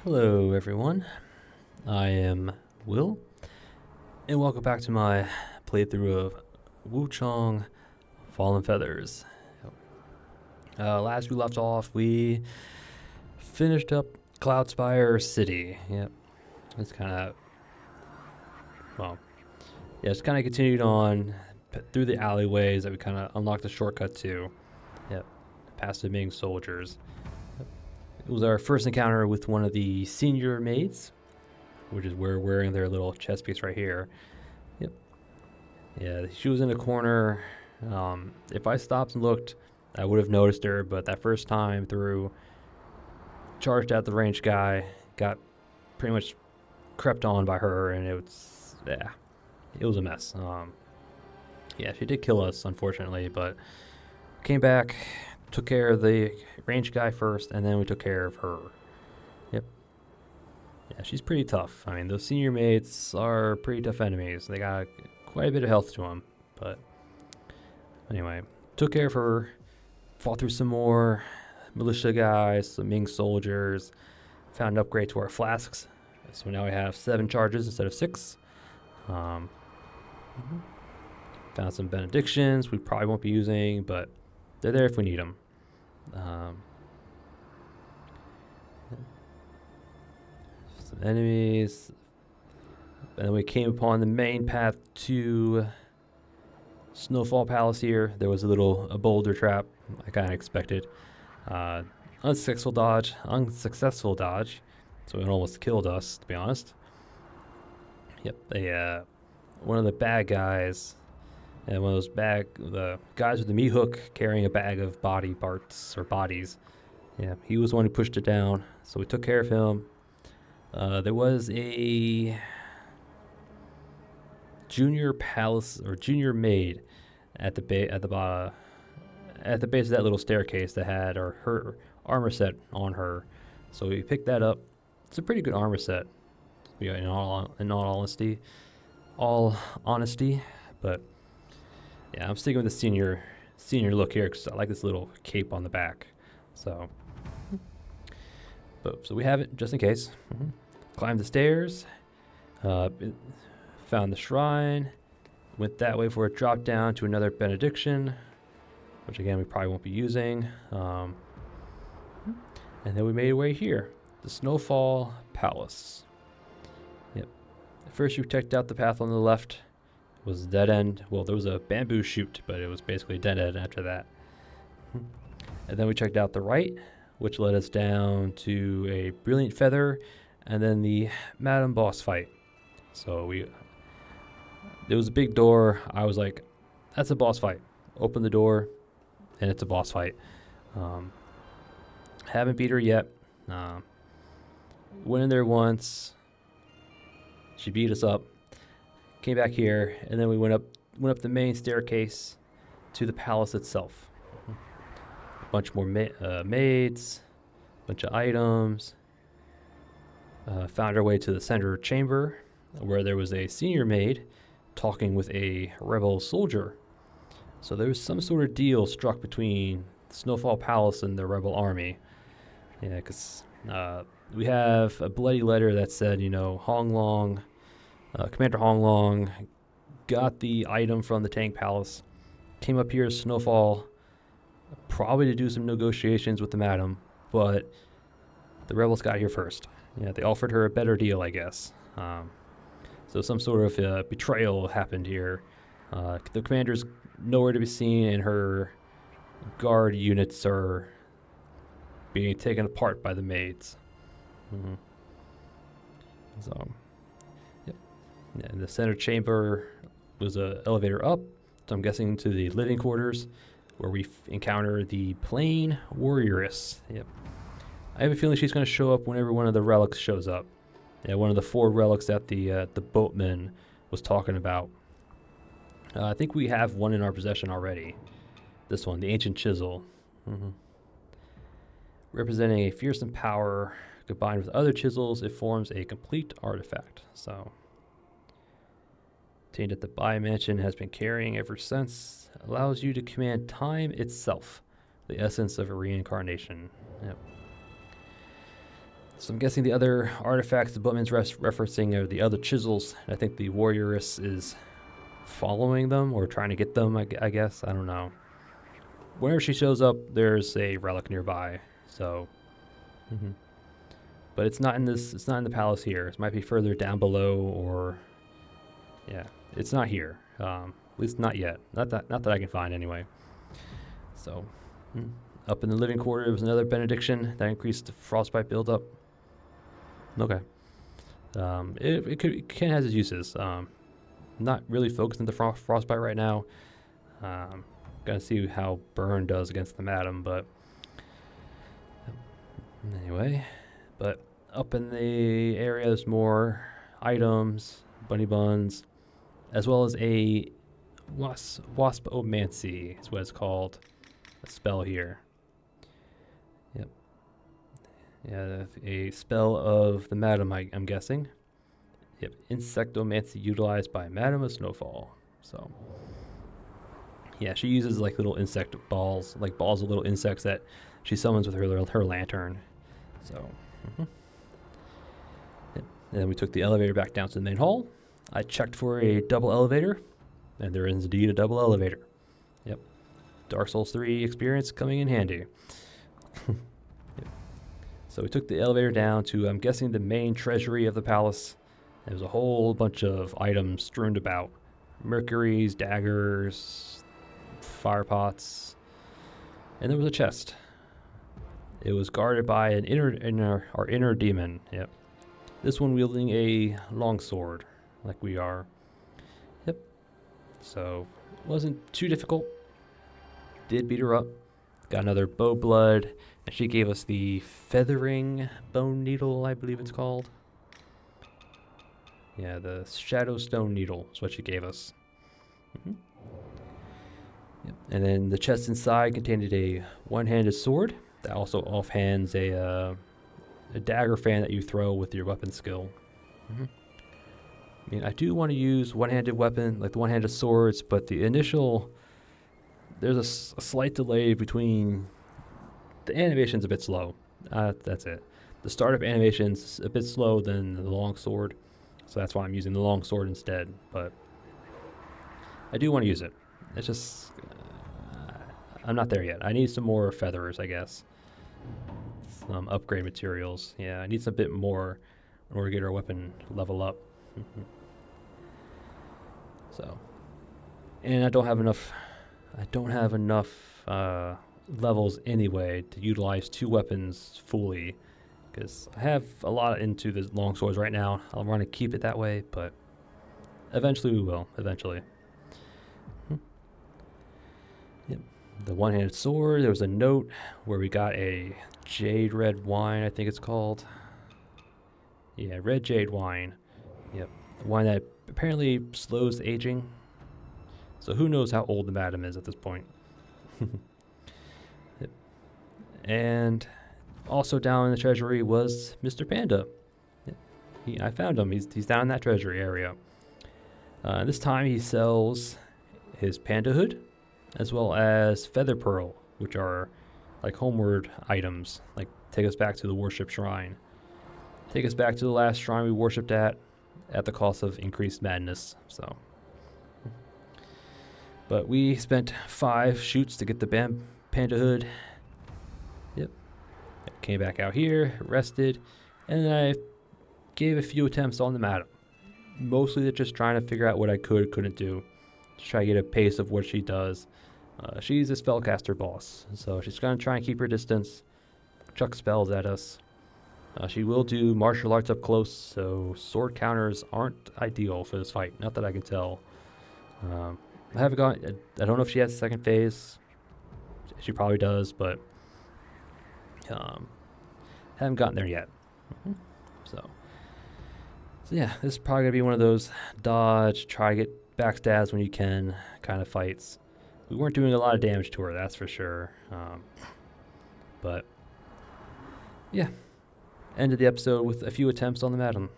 Hello, everyone. I am Will, and welcome back to my playthrough of Wuchang Fallen Feathers. Last we left off, we finished up Cloudspire City. Yep, it's kind of it's kind of continued on through the alleyways that we kind of unlocked the shortcut to. Yep, past the Ming soldiers. It was our first encounter with one of the senior maids, which is where wearing their little chest piece right here. Yep. Yeah, she was in a corner. If I stopped and looked, I would have noticed her, but that first time through, charged at the ranged guy, got pretty much crept on by her, and it was a mess. Yeah, she did kill us, unfortunately, but came back, took care of the ranged guy first, and then we took care of her. Yep. Yeah, she's pretty tough. I mean, those senior mates are pretty tough enemies. They got quite a bit of health to them. But anyway, took care of her, fought through some more militia guys, some Ming soldiers, found an upgrade to our flasks. So now we have 7 charges instead of 6. Found some benedictions we probably won't be using, but they're there if we need them. Some enemies. And then we came upon the main path to Snowfall Palace here. There was a boulder trap. I kind of expected. Unsuccessful dodge. So it almost killed us, to be honest. Yep, one of the bad guys, and one of the guys with the meat hook carrying a bag of body parts or bodies. Yeah, he was the one who pushed it down. So we took care of him. There was a junior palace or junior maid at the base of that little staircase that had her armor set on her. So we picked that up. It's a pretty good armor set, in all honesty. But yeah, I'm sticking with the senior look here because I like this little cape on the back. So we have it just in case. Climbed the stairs, found the shrine, went that way for a drop down to another benediction, which again we probably won't be using. And then we made our way here, the Snowfall Palace. Yep. First you checked out the path on the left. It was a dead end. Well, there was a bamboo shoot, but it was basically a dead end after that. And then we checked out the right, which led us down to a brilliant feather, and then the Madam Boss fight. So there was a big door. I was like, that's a boss fight. Open the door, and it's a boss fight. Haven't beat her yet. Went in there once. She beat us up. Came back here, and then we went up the main staircase to the palace itself. A bunch more maids, a bunch of items. Found our way to the center chamber, where there was a senior maid talking with a rebel soldier. So there was some sort of deal struck between Snowfall Palace and the rebel army. Yeah, because we have a bloody letter that said, Commander Hong Long got the item from the Tang Palace, came up here to Snowfall, probably to do some negotiations with the madam, but the rebels got here first. Yeah, they offered her a better deal, I guess. So some sort of betrayal happened here. The commander's nowhere to be seen, and her guard units are being taken apart by the maids. So, yep. Yeah, in the center chamber was an elevator up, so I'm guessing to the living quarters, where we encounter the Plain Warrioress. Yep. I have a feeling she's going to show up whenever one of the relics shows up. Yeah, one of the 4 relics that the boatman was talking about. I think we have one in our possession already. This one, the Ancient Chisel. Representing a fearsome power combined with other chisels, it forms a complete artifact. So, obtained at the Bai Mansion, has been carrying ever since. Allows you to command time itself, the essence of a reincarnation. Yep. So I'm guessing the other artifacts the boatman's referencing are the other chisels. I think the warrioress is following them or trying to get them, I guess. I don't know. Whenever she shows up, there's a relic nearby. So, but it's not in this. It's not in the palace here. It might be further down below, or yeah, it's not here. At least not yet. Not that I can find anyway. So, up in the living quarter was another benediction that increased the frostbite buildup. Okay. It can have its uses. Not really focused on the frostbite right now. Gotta see how burn does against the madam, but anyway. But up in the area, there's more items, bunny buns, as well as a waspomancy is what it's called. A spell here. Yep. Yeah, a spell of the madam, I'm guessing. Yep, insectomancy utilized by Madam of Snowfall. So, yeah, she uses like little insect balls, like balls of little insects that she summons with her lantern. So, yep. And then we took the elevator back down to the main hall. I checked for a double elevator, and there is indeed a double elevator. Yep, Dark Souls 3 experience coming in handy. Yep. So we took the elevator down to, I'm guessing, the main treasury of the palace. There's a whole bunch of items strewn about. Mercuries, daggers, fire pots, and there was a chest. It was guarded by an inner demon. Yep. This one wielding a longsword, like we are. Yep. So, it wasn't too difficult. Did beat her up. Got another bow blood, and she gave us the feathering bone needle, I believe it's called. Yeah, the Shadow Stone Needle is what she gave us. Yep. And then the chest inside contained a one-handed sword that also offhands a dagger fan that you throw with your weapon skill. I mean, I do want to use one-handed weapon, like the one-handed swords, but the initial, there's a slight delay between, the animation's a bit slow. That's it. The startup animation's a bit slow than the long sword. So that's why I'm using the long sword instead, but I do want to use it. It's just, I'm not there yet. I need some more feathers, I guess. Some upgrade materials. Yeah, I need some bit more in order to get our weapon level up. So, and I don't have enough levels anyway to utilize two weapons fully. Because I have a lot into the long swords right now. I want to keep it that way, but eventually we will. Eventually. Yep. The one-handed sword. There was a note where we got a jade red wine, I think it's called. Yeah, red jade wine. Yep. Wine that apparently slows aging. So who knows how old the madam is at this point. Yep. And also down in the treasury was Mr. Panda. I found him. He's down in that treasury area. This time he sells his panda hood as well as feather pearl, which are like homeward items, like take us back to the worship shrine. Take us back to the last shrine we worshipped at the cost of increased madness. So, but we spent 5 shoots to get the panda hood. Yep. Came back out here, rested, and then I gave a few attempts on the madam. Mostly just trying to figure out what I couldn't do. To try to get a pace of what she does. She's a spellcaster boss, so she's going to try and keep her distance, chuck spells at us. She will do martial arts up close, so sword counters aren't ideal for this fight. Not that I can tell. I don't know if she has a second phase. She probably does, but haven't gotten there yet. So yeah, this is probably gonna be one of those dodge, try to get backstabs when you can kind of fights. We weren't doing a lot of damage to her, that's for sure. But yeah, ended the episode with a few attempts on the madam.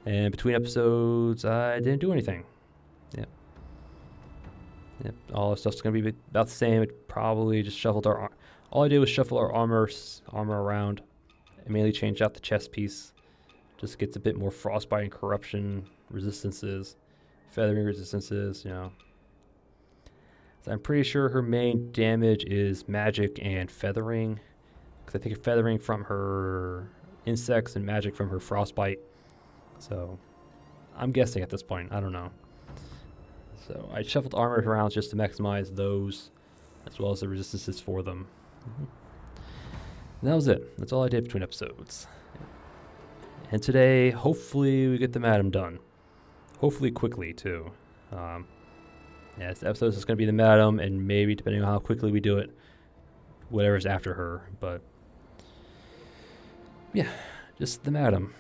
And between episodes, I didn't do anything. Yep. All the stuff's gonna be about the same. It probably just shuffled all I did was shuffle our armor around, I mainly changed out the chest piece. Just gets a bit more frostbite and corruption resistances, feathering resistances, you know. So I'm pretty sure her main damage is magic and feathering. Because I think feathering from her insects and magic from her frostbite. So I'm guessing at this point. I don't know. So I shuffled armor around just to maximize those as well as the resistances for them. And that was it. That's all I did between episodes. And today, hopefully, we get the madam done. Hopefully, quickly, too. Yeah, this episode is going to be the madam, and maybe, depending on how quickly we do it, whatever's after her. But, yeah, just the madam.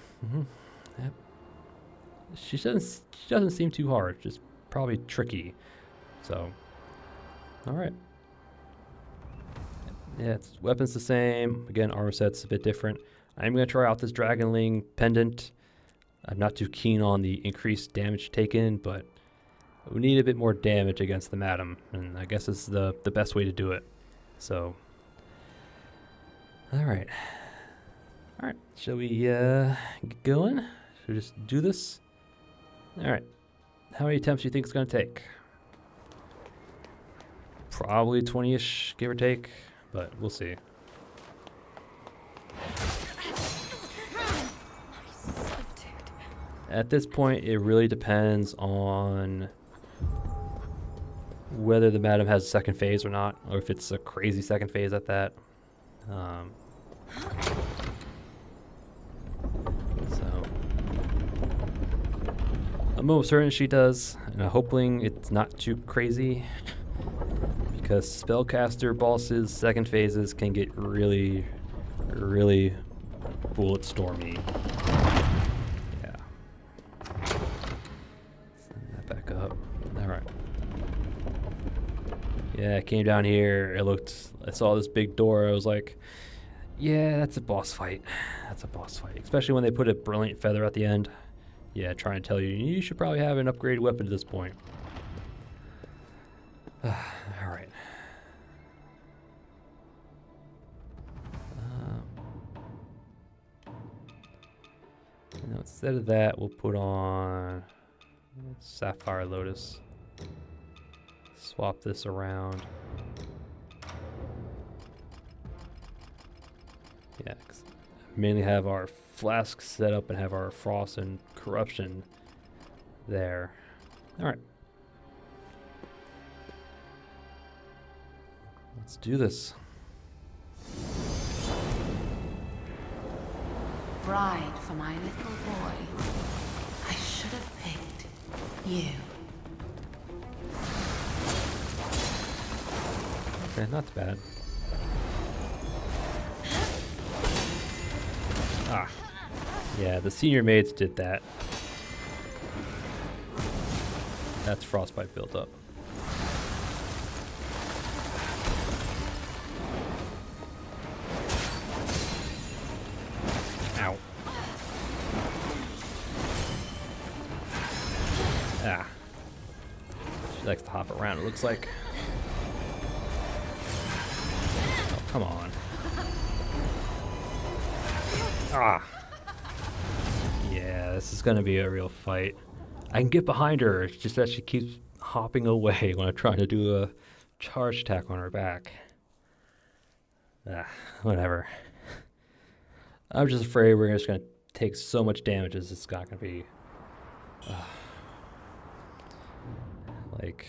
Yep. She doesn't seem too hard. Just probably tricky. So, all right. Yeah, weapon's the same. Again, armor set's a bit different. I'm going to try out this Dragonling pendant. I'm not too keen on the increased damage taken, but we need a bit more damage against the madam, and I guess this is the best way to do it. So, all right. Shall we get going? Should we just do this? All right. How many attempts do you think it's going to take? Probably 20-ish, give or take, but we'll see. At this point, it really depends on whether the madam has a second phase or not, or if it's a crazy second phase at that. So I'm almost certain she does, and I'm hoping it's not too crazy, because spellcaster bosses' second phases can get really, really bullet stormy. Yeah, I came down here, I saw this big door, I was like, yeah, that's a boss fight. That's a boss fight. Especially when they put a brilliant feather at the end. Yeah, trying to tell you, you should probably have an upgraded weapon at this point. Alright. Instead of that, we'll put on Sapphire Lotus. Swap this around. Yeah, mainly have our flasks set up and have our frost and corruption there. All right. Let's do this. Bride for my little boy. I should have picked you. Okay, not bad. Ah. Yeah, the senior maids did that. That's frostbite built up. Ow. Ah. She likes to hop around, it looks like. Oh, come on. Ah. Yeah, this is gonna be a real fight. I can get behind her, it's just that she keeps hopping away when I'm trying to do a charge attack on her back. Ah, whatever. I'm just afraid we're just gonna take so much damage as it's not gonna be... like,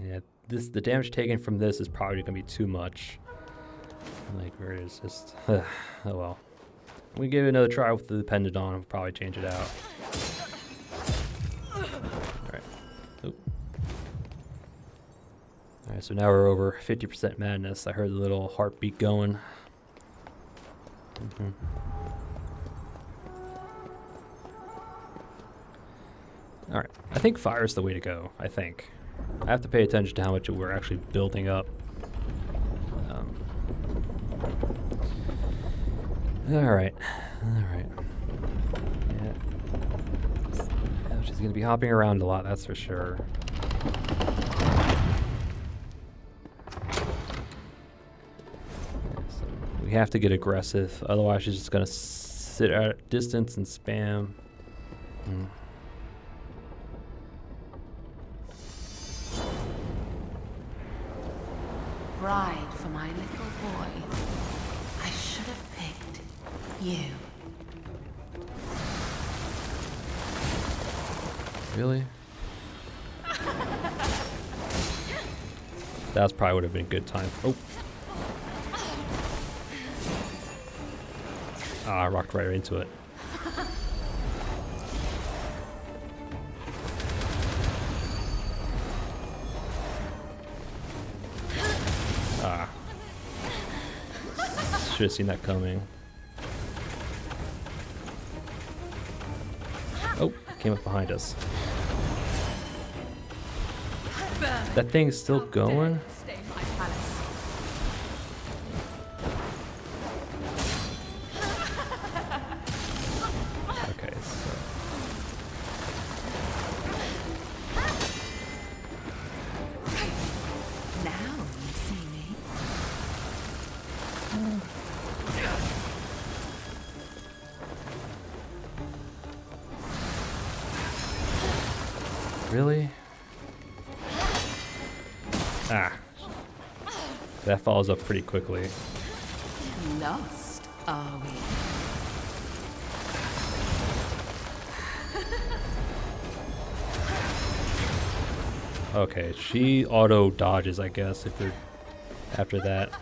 yeah, the damage taken from this is probably gonna be too much. Like, where it's just... oh well. We give it another try with the pendant on, we'll probably change it out. Alright. Alright, so now we're over 50% madness. I heard the little heartbeat going. Alright, I think fire is the way to go, I think. I have to pay attention to how much we're actually building up. Alright. Yeah. She's going to be hopping around a lot, that's for sure. So we have to get aggressive, otherwise she's just going to sit at a distance and spam. Bride for my little boy. I should have picked you. Really? That probably would have been a good time. Oh. I rocked right into it. Should have seen that coming. Oh, came up behind us. That thing's still going? Okay, so. Now you see me. Really? That follows up pretty quickly. Lost, are we? Okay, she auto dodges, I guess, if you're after that.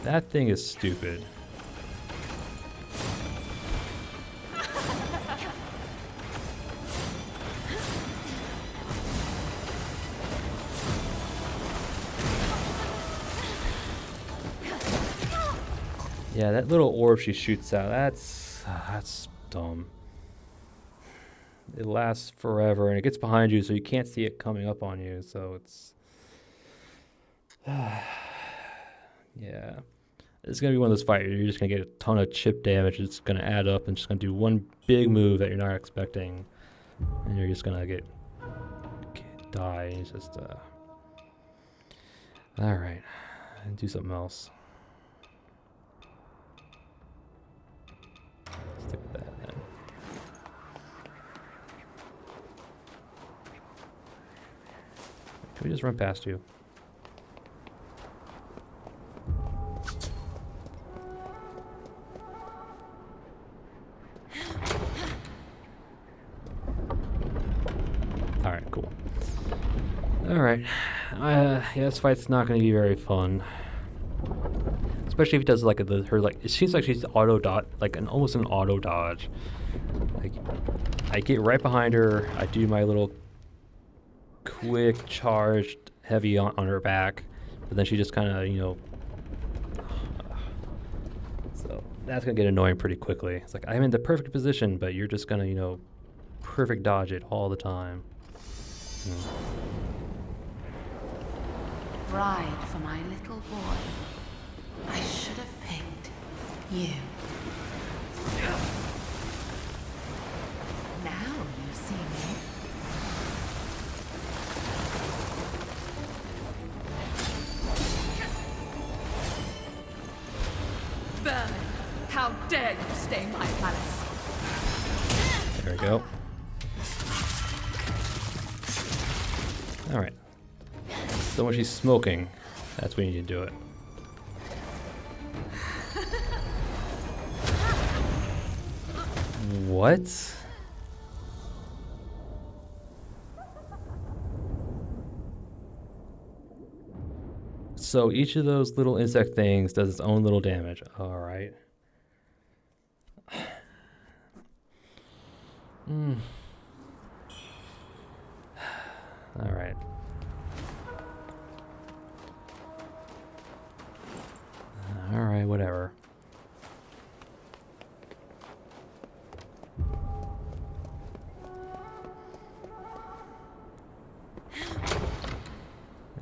That thing is stupid. Yeah, that little orb she shoots out, that's dumb. It lasts forever and it gets behind you so you can't see it coming up on you, so it's yeah. It's gonna be one of those fights where you're just gonna get a ton of chip damage. It's gonna add up and just gonna do one big move that you're not expecting, and you're just gonna die. It's just all right, and do something else. Stick with that then. Can we just run past you? Alright, cool. Alright. Yeah, this fight's not going to be very fun. Especially if he does like it seems like she's auto dodge, like almost an auto dodge. Like, I get right behind her, I do my little quick charged heavy on her back, but then she just kind of, so that's going to get annoying pretty quickly. It's like, I'm in the perfect position, but you're just going to, perfect dodge it all the time. Bride for my little boy. I should have picked you. Now you see me. Vermin, how dare you stain my palace? There we go. Alright. So when she's smoking, that's when you need to do it. What? So each of those little insect things does its own little damage. Alright. Alright. Alright, whatever.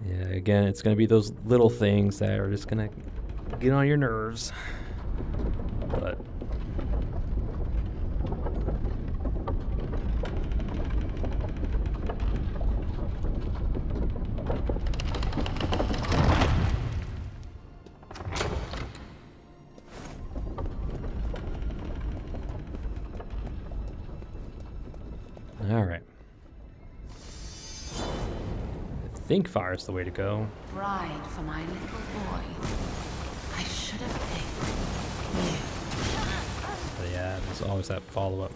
Yeah, again, it's going to be those little things that are just going to get on your nerves. But think fire's the way to go. Bride for my little boy. I should have picked you. But yeah, there's always that follow-up.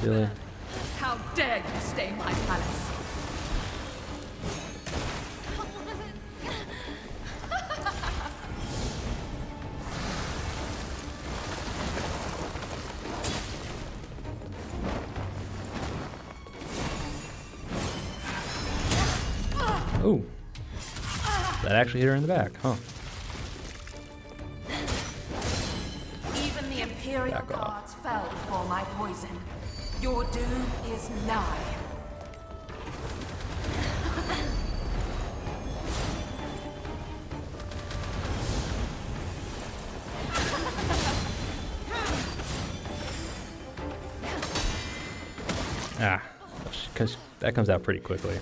Really? How dare you stay in my palace? Oh, that actually hit her in the back, huh? Even the Imperial Back off. guards fell before my poison. Your doom is nigh. Ah, because that comes out pretty quickly.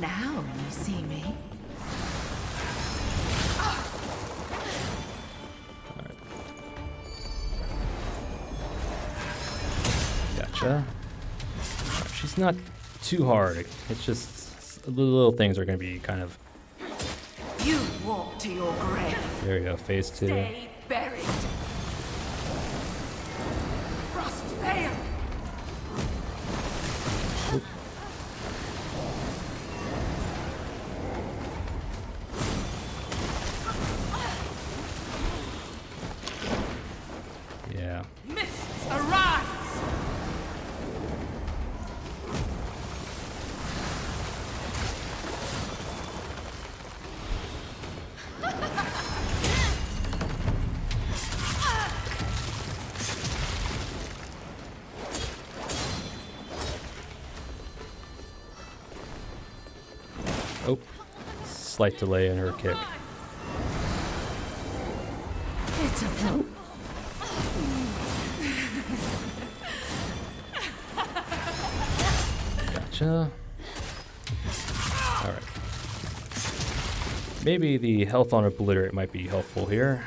Now you see me. Gotcha. She's not too hard. It's just the little things are going to be kind of. You walk to your grave. There you go, phase 2. Stay buried. Frost veil. Yeah. Mists arise. Oh, slight delay in her kick. Pitiful. Gotcha. Alright. Maybe the health on Obliterate might be helpful here.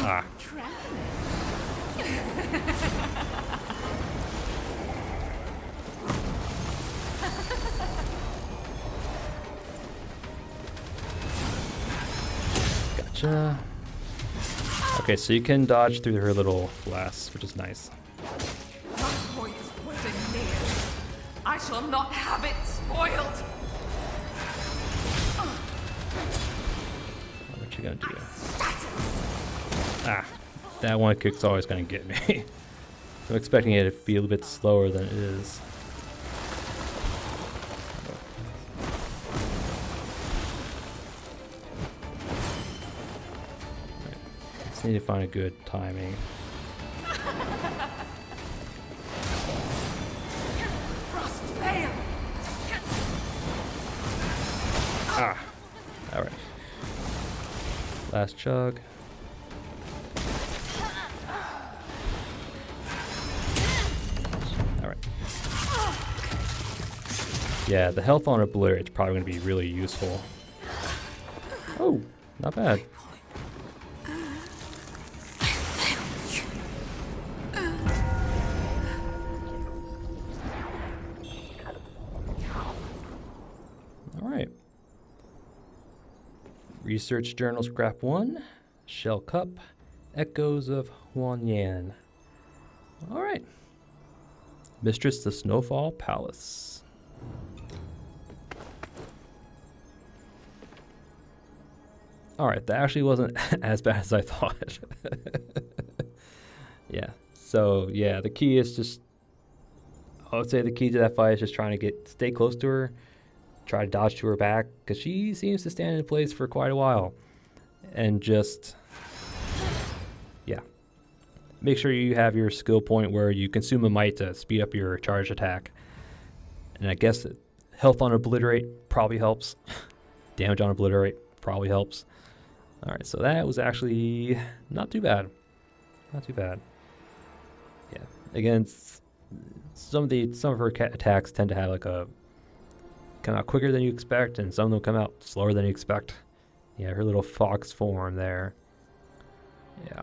Ah. Gotcha. Okay, so you can dodge through her little blasts, which is nice. My boy is poison near. I shall not have it spoiled. What you gonna do? Ah, that one kick's always gonna get me. I'm expecting it to be a little bit slower than it is. Just need to find a good timing. Frost veil. Ah, all right. Last chug. All right. Yeah, the health on Obliterate is probably going to be really useful. Oh, not bad. All right. Research Journal Scrap 1, Shell Cup, Echoes of Huang. All right. Mistress, the Snowfall Palace. All right, that actually wasn't as bad as I thought. Yeah. So, yeah, the key is just, I would say the key to that fight is just trying to stay close to her, try to dodge to her back, because she seems to stand in place for quite a while. And just, yeah. Make sure you have your skill point where you consume a might to speed up your charge attack. And I guess health on Obliterate probably helps. Damage on Obliterate probably helps. All right, so that was actually not too bad. Not too bad. Yeah. Again, some of her attacks tend to have like a come out quicker than you expect, and some of them come out slower than you expect. Yeah, her little fox form there. Yeah.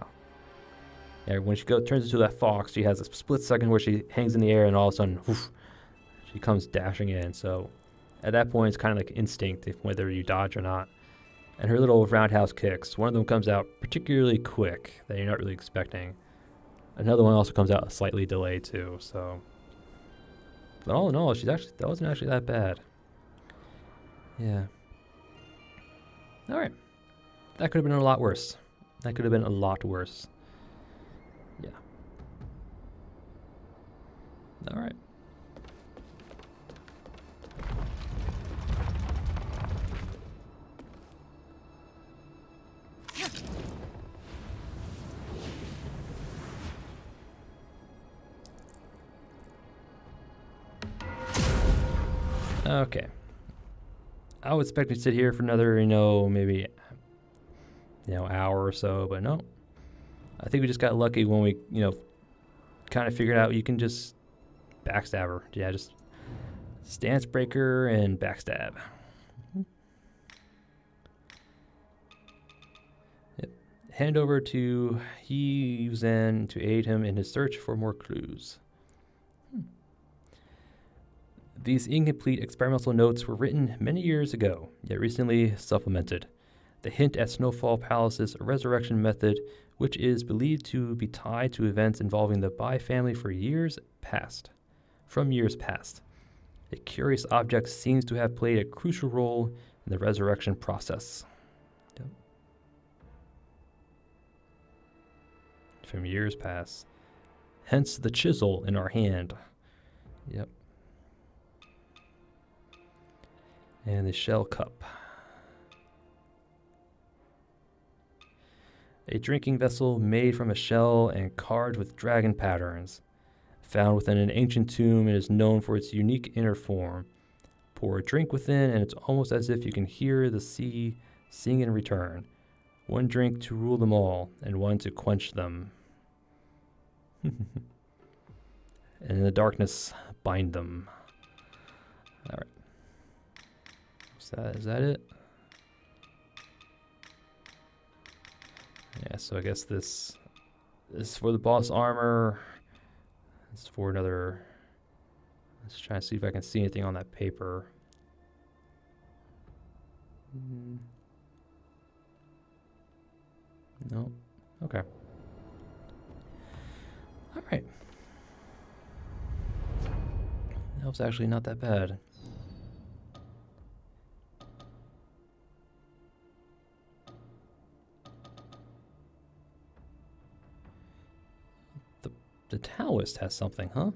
Yeah, when she turns into that fox, she has a split second where she hangs in the air, and all of a sudden, whoosh, she comes dashing in. So at that point, it's kind of like instinct, whether you dodge or not. And her little roundhouse kicks, one of them comes out particularly quick that you're not really expecting. Another one also comes out slightly delayed too. So, but all in all, that wasn't actually that bad. Yeah. All right. That could have been a lot worse. That could have been a lot worse. Yeah. All right. Okay. I was expecting to sit here for another, maybe, hour or so, but no. I think we just got lucky when we, kind of figured out you can just backstab her. Yeah, just stance breaker and backstab. Yep. Hand over to Yuuzhan to aid him in his search for more clues. These incomplete experimental notes were written many years ago, yet recently supplemented. They hint at Snowfall Palace's resurrection method, which is believed to be tied to events involving the Bai family from years past. A curious object seems to have played a crucial role in the resurrection process. Yep. From years past. Hence the chisel in our hand. Yep. And the shell cup. A drinking vessel made from a shell and carved with dragon patterns. Found within an ancient tomb, it is known for its unique inner form. Pour a drink within, and it's almost as if you can hear the sea sing in return. One drink to rule them all, and one to quench them. And in the darkness, bind them. All right. Is that it? Yeah, so I guess this is for the boss armor. This is for another. Let's try to see if I can see anything on that paper. No. Okay. All right. That was actually not that bad. The Taoist has something, huh?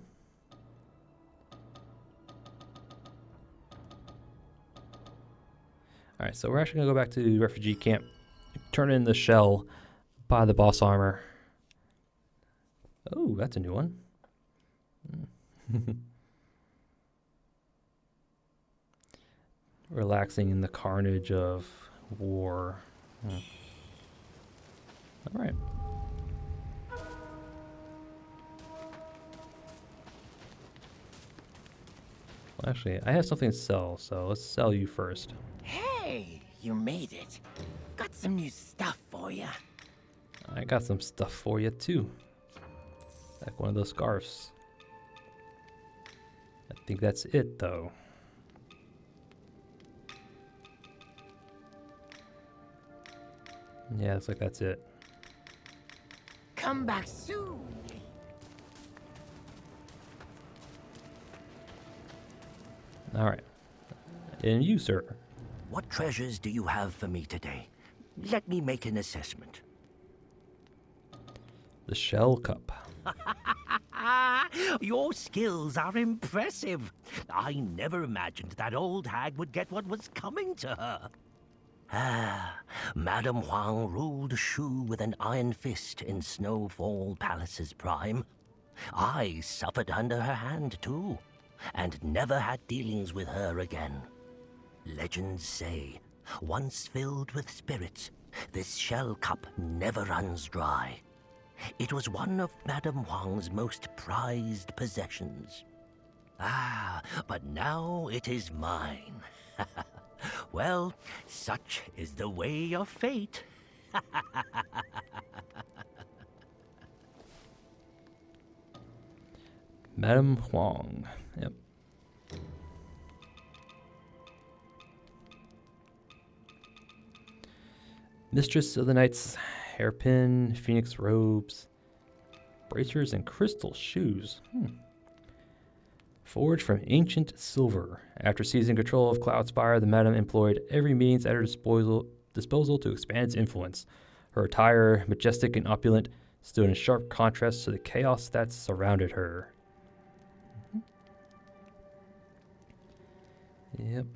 Alright, so we're actually going to go back to the refugee camp. Turn in the shell. Buy the boss armor. Oh, that's a new one. Relaxing in the carnage of war. Alright. Actually, I have something to sell, so let's sell you first. Hey, you made it. Got some new stuff for you. I got some stuff for you, too. Like one of those scarves. I think that's it, though. Yeah, looks like that's it. Come back soon. All right. And you, sir. What treasures do you have for me today? Let me make an assessment. The shell cup. Your skills are impressive. I never imagined that old hag would get what was coming to her. Madame Huang ruled Shu with an iron fist in Snowfall Palace's prime. I suffered under her hand, too, and never had dealings with her again. Legends say, once filled with spirits, this shell cup never runs dry. It was one of Madame Huang's most prized possessions. Ah, but now it is mine. Well, such is the way of fate. Madame Huang. Yep. Mistress of the Night's hairpin, phoenix robes, bracers, and crystal shoes. Forged from ancient silver. After seizing control of Cloudspire, the Madam employed every means at her disposal to expand its influence. Her attire, majestic and opulent, stood in sharp contrast to the chaos that surrounded her. Yep.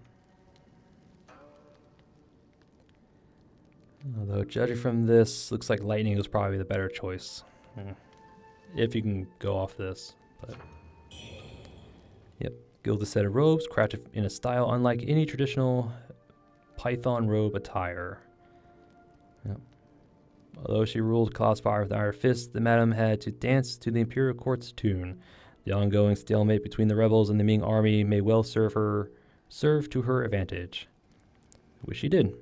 Although, judging from this, looks like lightning was probably the better choice. If you can go off this. But yep. Gilded set of robes, crafted in a style unlike any traditional python robe attire. Yep. Although she ruled Cloudspire with iron fist, the Madam had to dance to the Imperial Court's tune. The ongoing stalemate between the rebels and the Ming army may well serve to her advantage. Which she did.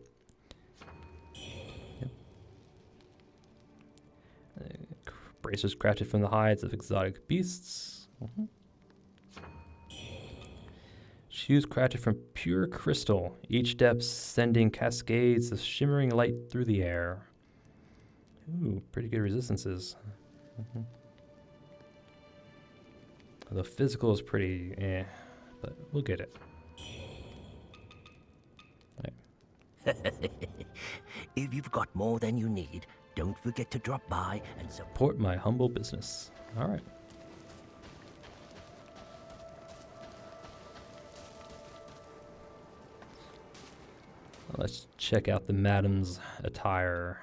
Bracers crafted from the hides of exotic beasts. Shoes crafted from pure crystal, each step sending cascades of shimmering light through the air. Ooh, pretty good resistances. The physical is pretty but we'll get it. If you've got more than you need, don't forget to drop by and support my humble business. All right. Let's check out the Madam's attire.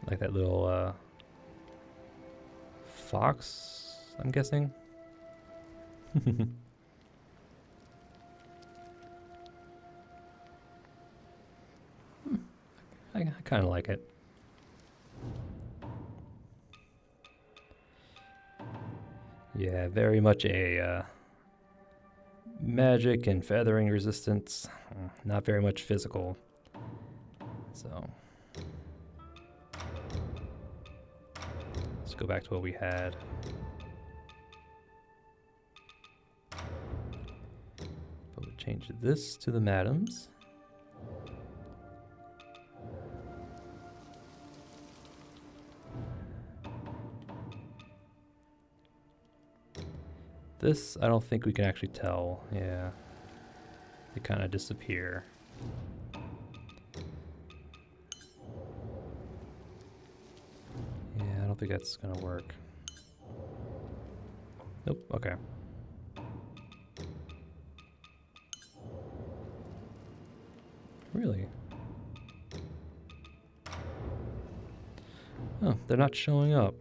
Like that little fox, I'm guessing. I kind of like it. Yeah, very much a magic and feathering resistance. Not very much physical. So let's go back to what we had. But we'll change this to the Madam's. This, I don't think we can actually tell. Yeah. They kind of disappear. Yeah, I don't think that's gonna work. Nope, okay. Really? Oh, they're not showing up.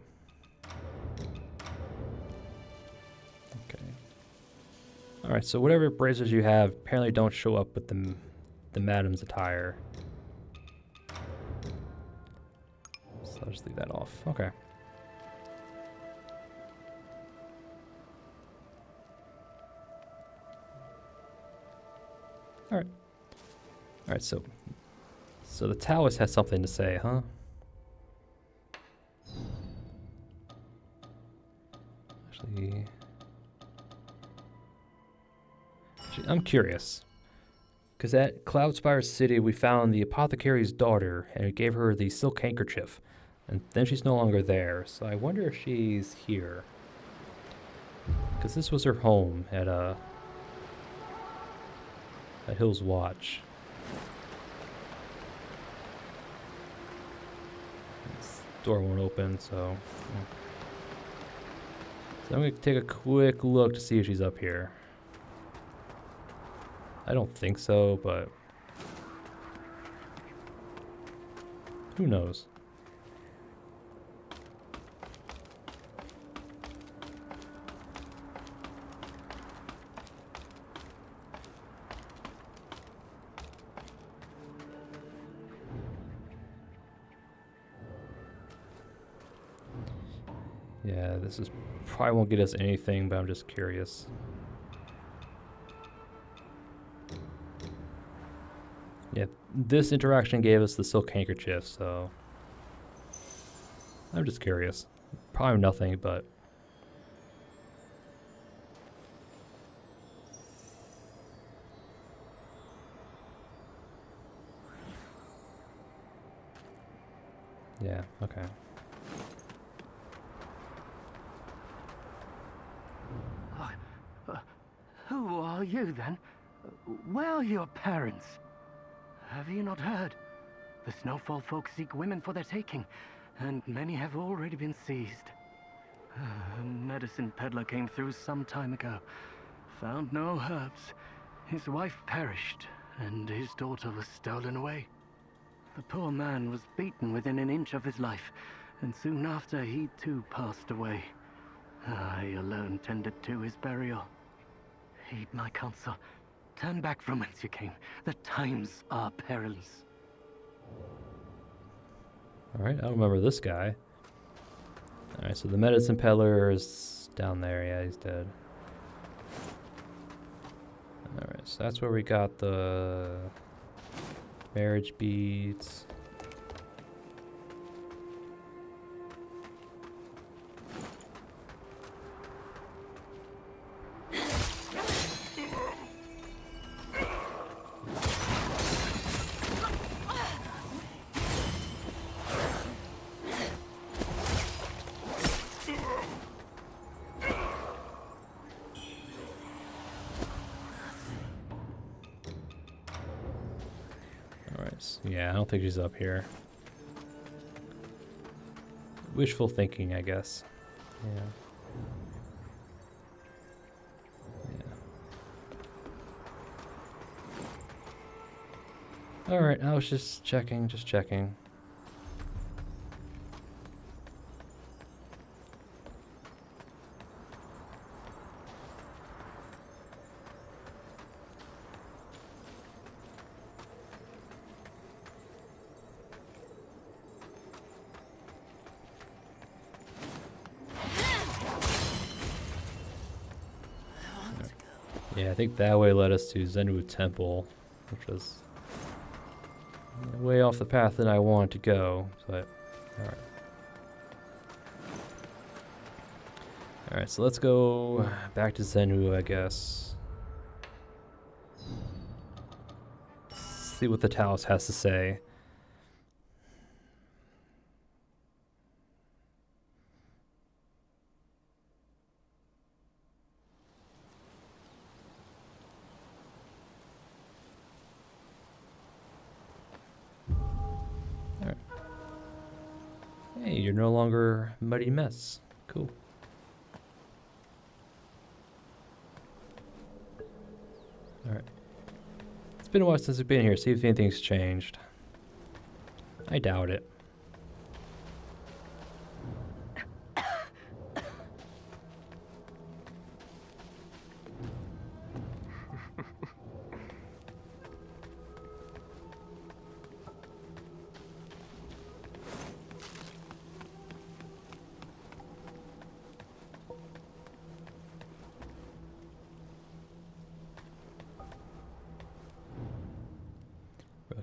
Alright, so whatever bracers you have apparently don't show up with the Madam's attire. So I'll just leave that off. Okay. Alright. Alright, so the Taoist has something to say, huh? Actually, I'm curious, because at Cloudspire City we found the apothecary's daughter, and it gave her the silk handkerchief, and then she's no longer there, so I wonder if she's here. Because this was her home at Hill's Watch. This door won't open, so I'm going to take a quick look to see if she's up here. I don't think so, but who knows? Yeah, this is probably won't get us anything, but I'm just curious. Yeah, this interaction gave us the silk handkerchief, so I'm just curious. Probably nothing, but yeah, okay. Who are you, then? Where are your parents? Have you not heard? The Snowfall folk seek women for their taking, and many have already been seized. A medicine peddler came through some time ago. Found no herbs. His wife perished, and his daughter was stolen away. The poor man was beaten within an inch of his life, and soon after he too passed away. I alone tended to his burial. Heed my counsel. Turn back from whence you came. The times are perilous. Alright, I don't remember this guy. Alright, so the medicine peddler is down there. Yeah, he's dead. Alright, so that's where we got the marriage beads. Yeah, I don't think she's up here. Wishful thinking, I guess. Yeah. Yeah. Alright, I was just checking, Yeah, I think that way led us to Zenwu Temple, which was way off the path that I wanted to go, but alright. Alright, so let's go back to Zenwu, I guess. See what the Taos has to say. Hey, you're no longer a muddy mess. Cool. Alright. It's been a while since I've been here. See if anything's changed. I doubt it.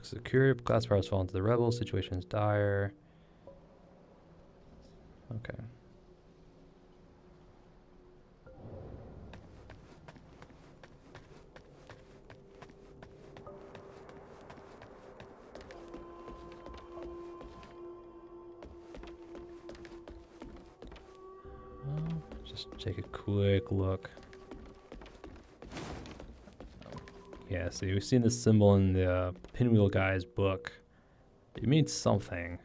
Secured. Class powers fall into the rebels. Situation is dire. Okay. Just take a quick look. Yeah, see, we've seen this symbol in the Pinwheel Guy's book. It means something.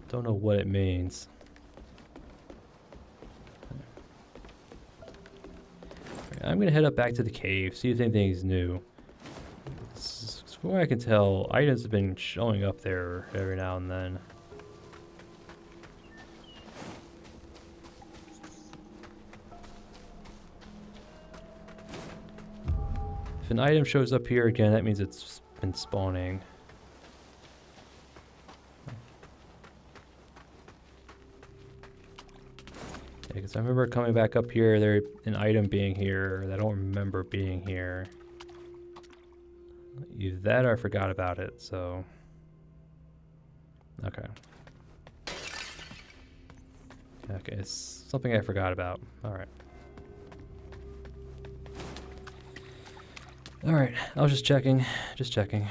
Don't know what it means. I'm gonna head up back to the cave, see if anything's new. As far as I can tell, items have been showing up there every now and then. If an item shows up here again, that means it's been spawning. Because I remember coming back up here, there an item being here that I don't remember being here. Either that or I forgot about it, so... Okay. Okay, it's something I forgot about. Alright. Alright, I was just checking. Just checking.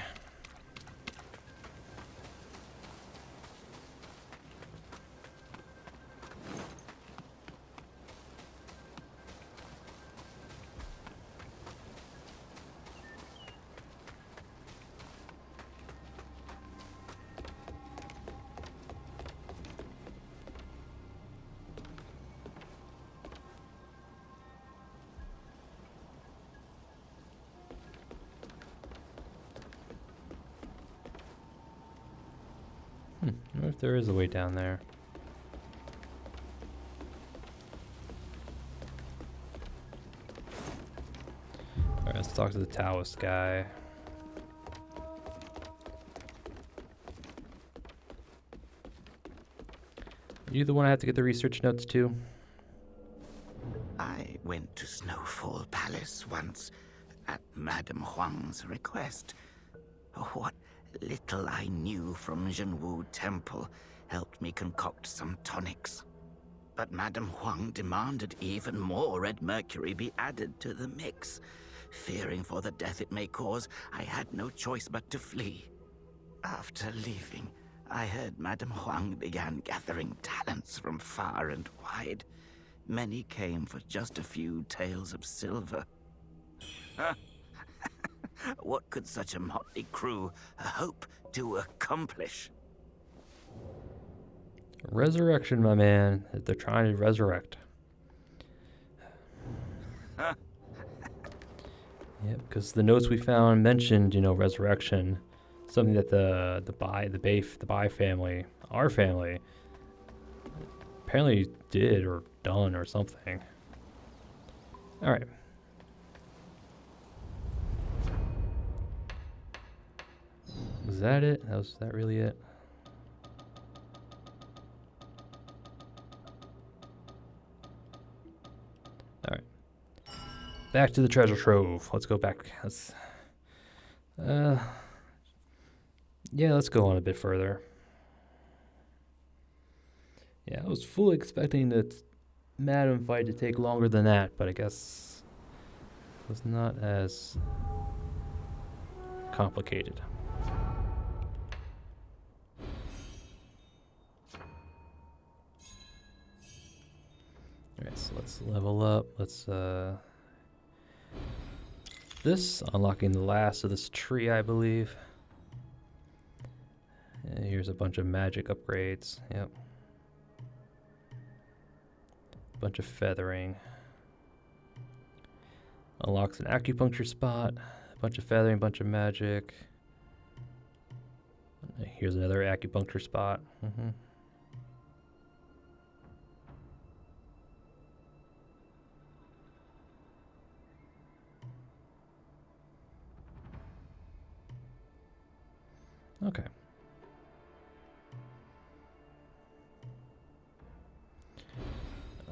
I wonder if there is a way down there. Alright, let's talk to the Taoist guy. Are you the one I have to get the research notes to? I went to Snowfall Palace once at Madame Huang's request. What little I knew from Zhenwu Temple helped me concoct some tonics. But Madame Huang demanded even more red mercury be added to the mix. Fearing for the death it may cause, I had no choice but to flee. After leaving, I heard Madame Huang began gathering talents from far and wide. Many came for just a few taels of silver. What could such a motley crew hope to accomplish? Resurrection, my man. They're trying to resurrect. Yep, because the notes we found mentioned, you know, resurrection, something that the Bai family, our family, apparently did or done or something. All right. Was that it? Was that really it? All right. Back to the treasure trove. Let's go back. Yeah, let's go on a bit further. Yeah, I was fully expecting the Madam fight to take longer than that, but I guess it was not as complicated. Alright, so let's level up. Let's this, unlocking the last of this tree, I believe. And here's a bunch of magic upgrades. Yep. Bunch of feathering. Unlocks an acupuncture spot. A bunch of feathering, bunch of magic. Here's another acupuncture spot. Okay.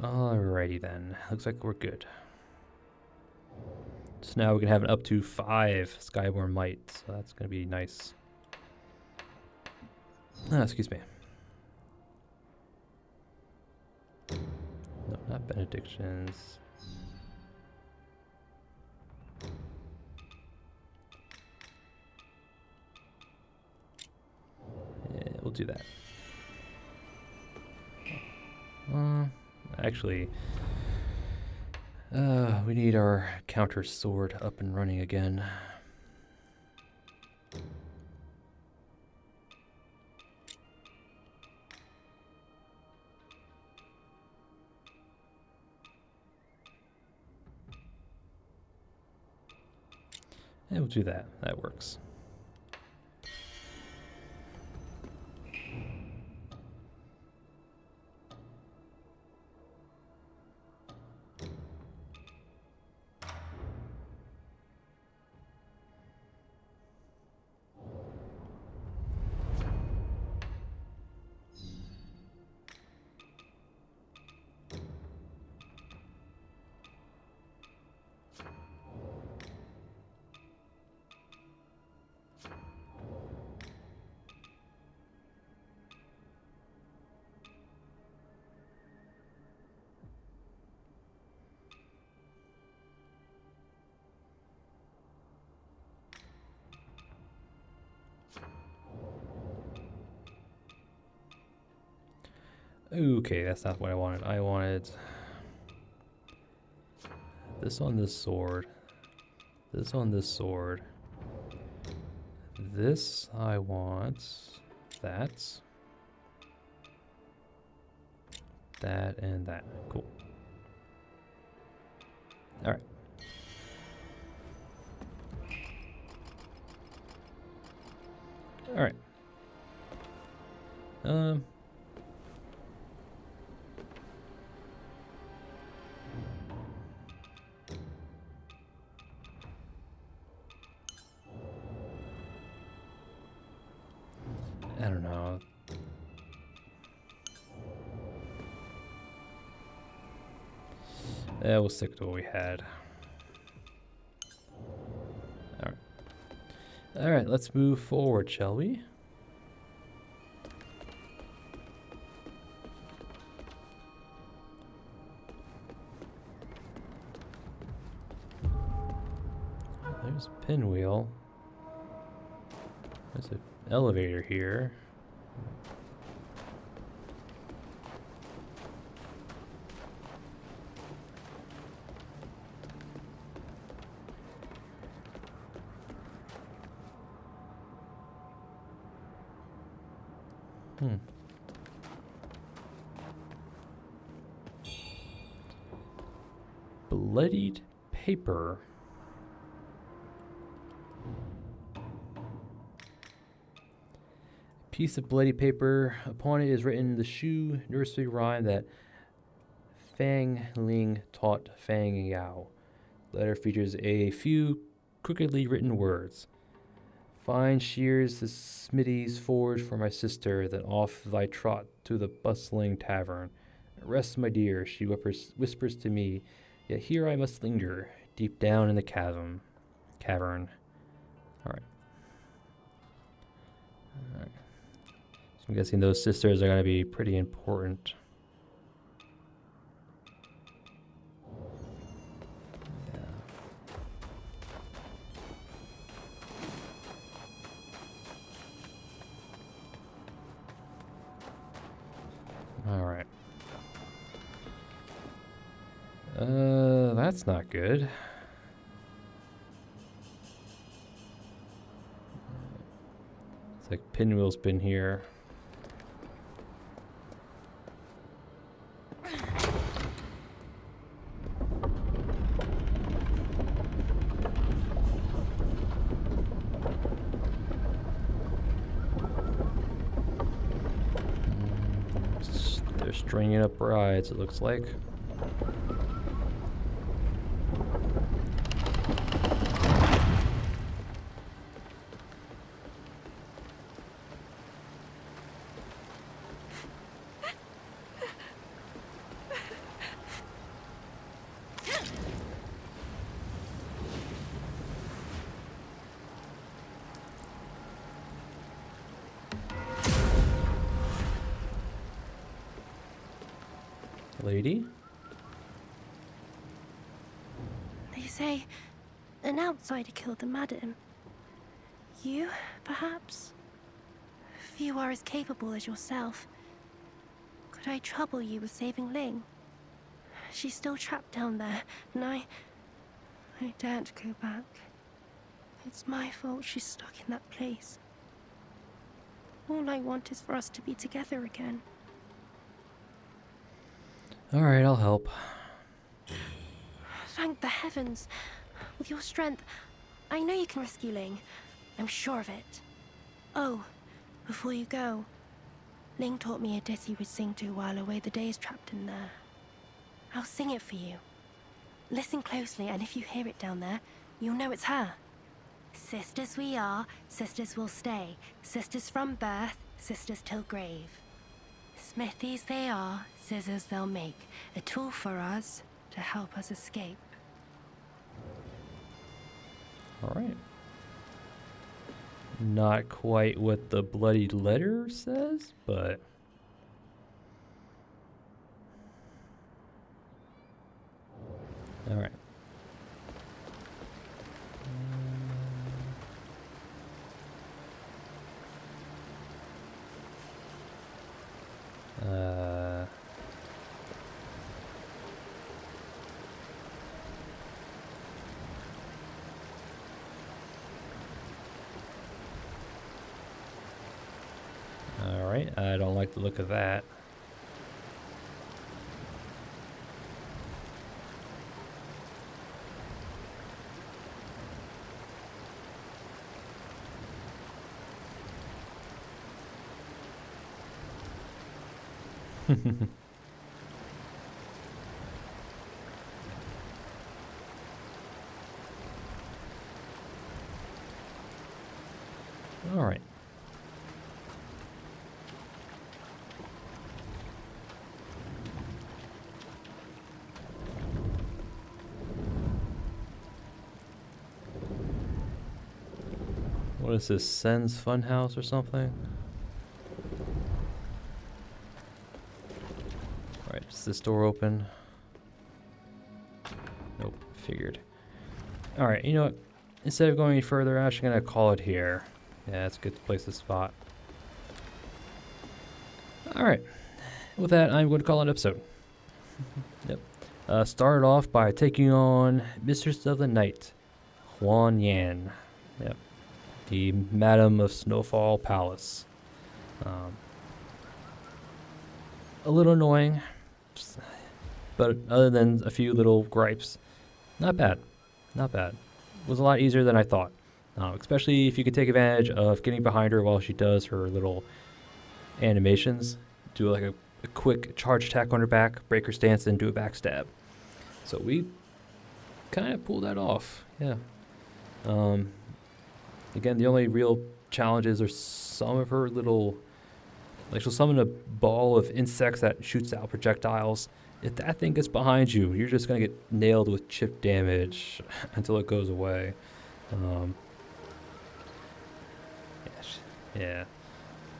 Alrighty then. Looks like we're good. So now we can have an up to 5 Skyborn Might, so that's going to be nice. Excuse me. No, not benedictions. Yeah, we'll do that. Actually, we need our counter sword up and running again. Yeah, we'll do that. That works. Okay, that's not what I wanted. I wanted this on this sword. This on this sword. This I want. That. That and that. Cool. Alright. Alright. I don't know. Yeah, we'll stick to what we had. Alright. Alright, let's move forward, shall we? There's a pinwheel. There's an elevator here. Bloodied paper. Piece of bloody paper. Upon it is written the Shu nursery rhyme that Fang Ling taught Fang Yao. Letter features a few crookedly written words. Fine shears the smithy's forge for my sister, then off thy trot to the bustling tavern. Rest, my dear, she whispers to me, yet here I must linger, deep down in the cavern. Alright. Alright. So I'm guessing those sisters are going to be pretty important. Alright. That's not good. It's like Pinwheel's been here. They're stringing up brides, it looks like. Lady? They say an outsider killed the madam. You, perhaps? Few are as capable as yourself. Could I trouble you with saving Ling? She's still trapped down there, and I daren't go back. It's my fault she's stuck in that place. All I want is for us to be together again. Alright, I'll help. Thank the heavens. With your strength, I know you can rescue Ling. I'm sure of it. Oh, before you go, Ling taught me a ditty we'd sing to while away the days trapped in there. I'll sing it for you. Listen closely, and if you hear it down there, you'll know it's her. Sisters we are, sisters will stay. Sisters from birth, sisters till grave. Smithies they are, scissors they'll make. A tool for us to help us escape. Alright. Not quite what the bloody letter says, but... Alright. the look of that. All right. What is this, Sen's Funhouse or something? Alright, is this door open? Nope, figured. Alright, you know what? Instead of going any further, I'm actually going to call it here. Yeah, it's a good place to spot. Alright, with that, I'm going to call it an episode. Yep. Started off by taking on Mistress of the Night, Huang. Yep. The Madam of Snowfall Palace. A little annoying, but other than a few little gripes, not bad. Not bad. It was a lot easier than I thought. Especially if you could take advantage of getting behind her while she does her little animations. Do like a quick charge attack on her back, break her stance, then do a backstab. So we kind of pulled that off. Yeah. Again, the only real challenges are some of her little... Like, she'll summon a ball of insects that shoots out projectiles. If that thing gets behind you, you're just going to get nailed with chip damage until it goes away. Yeah.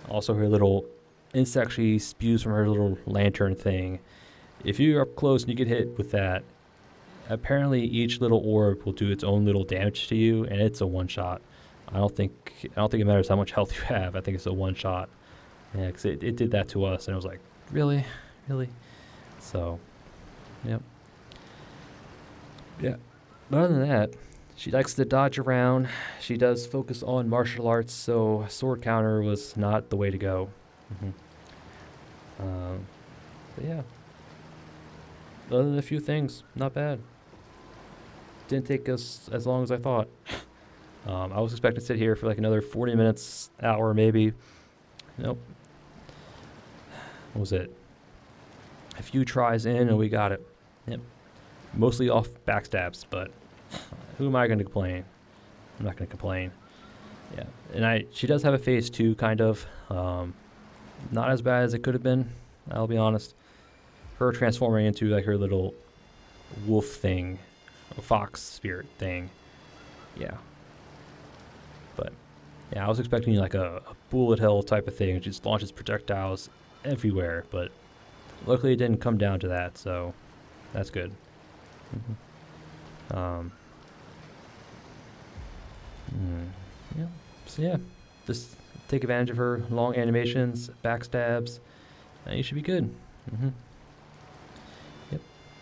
Also, her little insect she spews from her little lantern thing. If you're up close and you get hit with that, apparently each little orb will do its own little damage to you, and it's a one-shot. I don't think it matters how much health you have. I think it's a one-shot. Yeah, because it did that to us, and I was like, really? So, yep. Yeah. But other than that, she likes to dodge around. She does focus on martial arts, so sword counter was not the way to go. But yeah. Other than a few things, not bad. Didn't take us as long as I thought. I was expecting to sit here for like another 40 minutes, hour maybe. Nope. What was it? A few tries in and we got it. Yep. Mostly off backstabs, but who am I going to complain? I'm not going to complain. Yeah. And she does have a phase 2, kind of. Not as bad as it could have been, I'll be honest. Her transforming into like her little wolf thing, a fox spirit thing. Yeah. But yeah, I was expecting like a bullet hell type of thing. It just launches projectiles everywhere, but luckily it didn't come down to that, so that's good. Yeah. So yeah, just take advantage of her long animations, backstabs, and you should be good. Yep.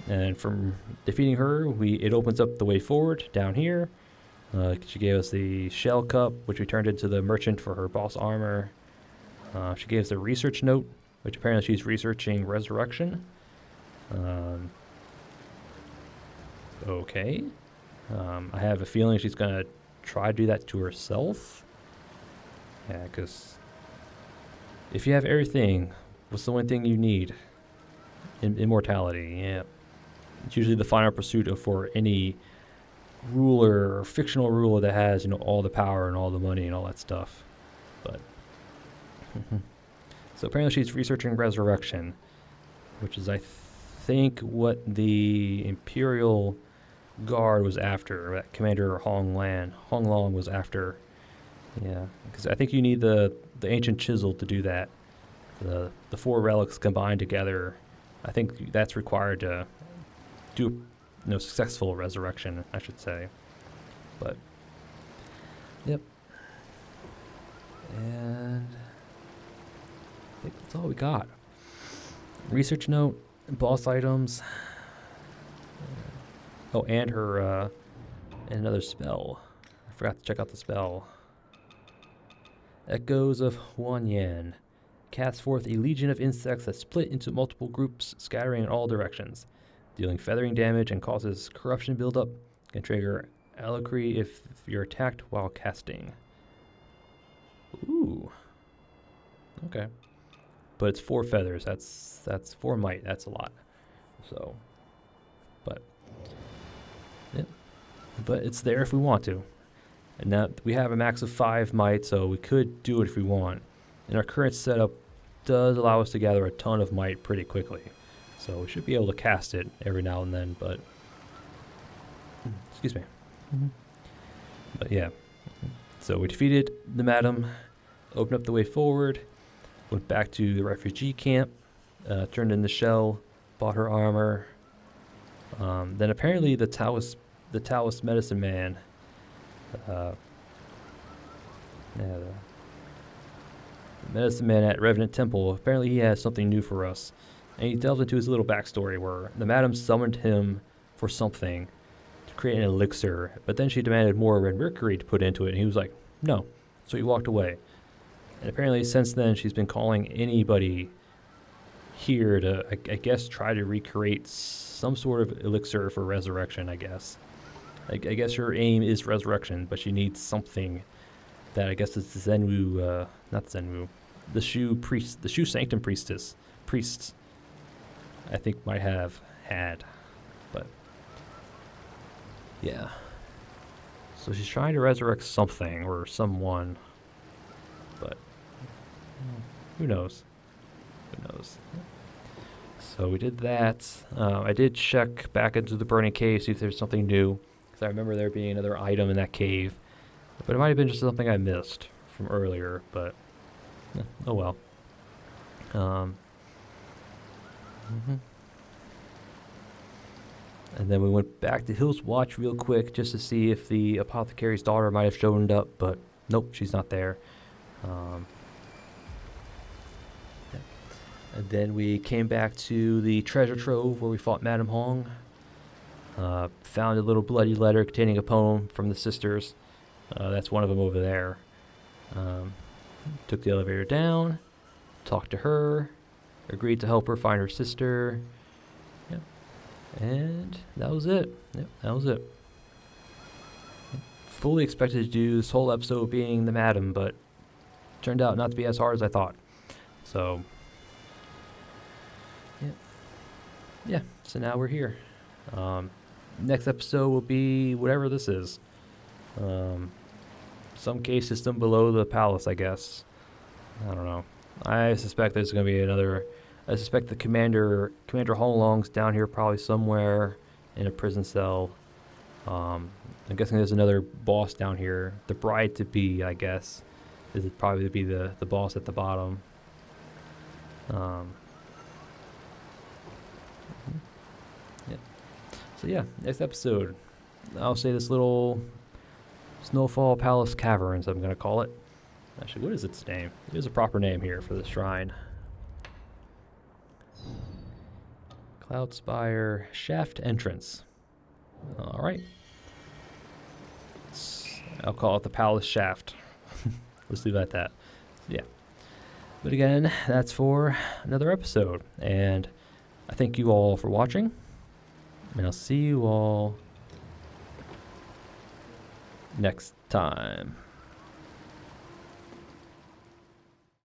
And from defeating her, it opens up the way forward down here. She gave us the shell cup, which we turned into the merchant for her boss armor. She gave us a research note, which apparently she's researching resurrection. Okay. I have a feeling she's going to try to do that to herself. Yeah, because if you have everything, what's the one thing you need? Immortality, yeah. It's usually the final pursuit for any ruler or fictional ruler that has, all the power and all the money and all that stuff. But so apparently she's researching resurrection, which is I think what the Imperial Guard was after, that Commander Hong Long was after. Yeah, because I think you need the ancient chisel to do that. The 4 relics combined together, I think that's required to do successful resurrection, I should say. But yep. And I think that's all we got. Research note, boss items. Oh, and her and another spell. I forgot to check out the spell. Echoes of Huang. casts forth a legion of insects that split into multiple groups, scattering in all directions, dealing feathering damage and causes corruption buildup. Can trigger Alacry if you're attacked while casting. Ooh. Okay. But it's 4 feathers. That's 4 might. That's a lot. So, but yeah. But it's there if we want to. And now we have a max of 5 might, so we could do it if we want. And our current setup does allow us to gather a ton of might pretty quickly. So we should be able to cast it every now and then, but excuse me. But yeah. So we defeated the madam, opened up the way forward, went back to the refugee camp, turned in the shell, bought her armor. Then apparently the Taoist medicine man, the medicine man at Revenant Temple, apparently he has something new for us. And he delves into his little backstory where the madam summoned him for something to create an elixir, but then she demanded more red mercury to put into it, and he was like, no. So he walked away. And apparently since then she's been calling anybody here to, I guess, try to recreate some sort of elixir for resurrection, I guess. I guess her aim is resurrection, but she needs something that I guess is the Zenwu, not Zenwu, the Shu Sanctum priests, I think might have had, but yeah. So she's trying to resurrect something or someone, but who knows? Who knows? So we did that. I did check back into the burning cave, see if there's something new, because I remember there being another item in that cave, but it might have been just something I missed from earlier, but oh well. And then we went back to Hill's Watch real quick just to see if the apothecary's daughter might have shown up, but nope, she's not there. And then we came back to the treasure trove where we fought Madame Huang. Found a little bloody letter containing a poem from the sisters. That's one of them over there. Took the elevator down, talked to her, agreed to help her find her sister. Yep. And that was it. Yep, that was it. Fully expected to do this whole episode being the madam, but turned out not to be as hard as I thought. So, yeah, so now we're here. Next episode will be whatever this is. Some cave system below the palace, I guess. I don't know. I suspect there's going to be another. I suspect the Commander Honglong's down here probably somewhere in a prison cell. I'm guessing there's another boss down here. The bride-to-be, I guess, is probably to be the boss at the bottom. Yeah. So yeah, next episode, I'll say this little Snowfall Palace Caverns, I'm going to call it. Actually, what is its name? There's a proper name here for the shrine. Cloudspire Shaft Entrance. Alright. I'll call it the Palace Shaft. Let's leave it at that. Yeah. But again, that's for another episode. And I thank you all for watching. And I'll see you all next time.